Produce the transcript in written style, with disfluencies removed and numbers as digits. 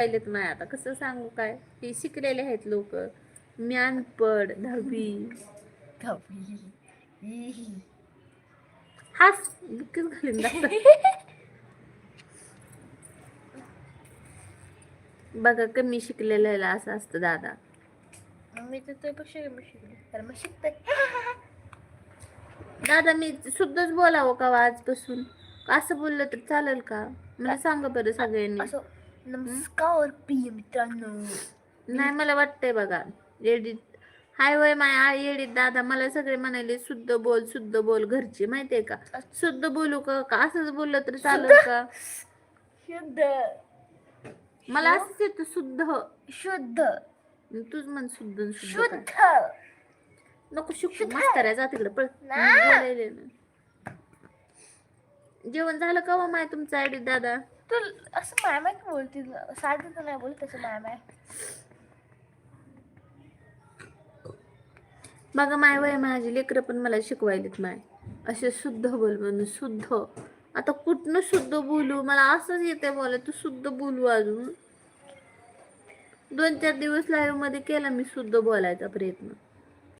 पाहिलेत नाही आता कसं सांगू काय ते शिकलेले आहेत लोक. मी अनपड 10वी. हास बुक्कीच घालीन दातात. बघा कमी शिकलेल्याला असं असतं दादा. मी तर तुझ्यापेक्षा कमी शिकले तर मग शिकते. दादा मी शुद्धच बोलावं का आजपासून? असं बोललं तर चालेल का? मला सांगा बरं सगळ्यांनी. असं नमस्कार प्रिय मित्रांनो. नाही मला वाटतंय बघा एडिट. हाय वय माय एडिट दादा मला सगळे म्हणाले शुद्ध बोल घरचे माहितीये का? शुद्ध बोलू का असंच बोललं तर चालेल का? शुद्ध मला असंच येतं शुद्ध. शुद्ध तूच म्हण शुद्ध शुद्ध काय. शुद्ध नको शिकू मस्तर जा तिकडे पळ बोलायले ना. जेवण झालं का माय तुमचं एडिट दादा? तू असं माय माय का बोलते साधं तर नाही बोलत तसं माय माय. बघा माय वय माझी लेकरं पण मला शिकवायलेत माय असे शुद्ध बोल म्हणून शुद्ध. आता कुठनं शुद्ध बोलू मला असंच येते बोला तू शुद्ध बोलू अजून. 2-4 दिवस लाईव्ह मध्ये केला मी शुद्ध बोलायचा प्रयत्न.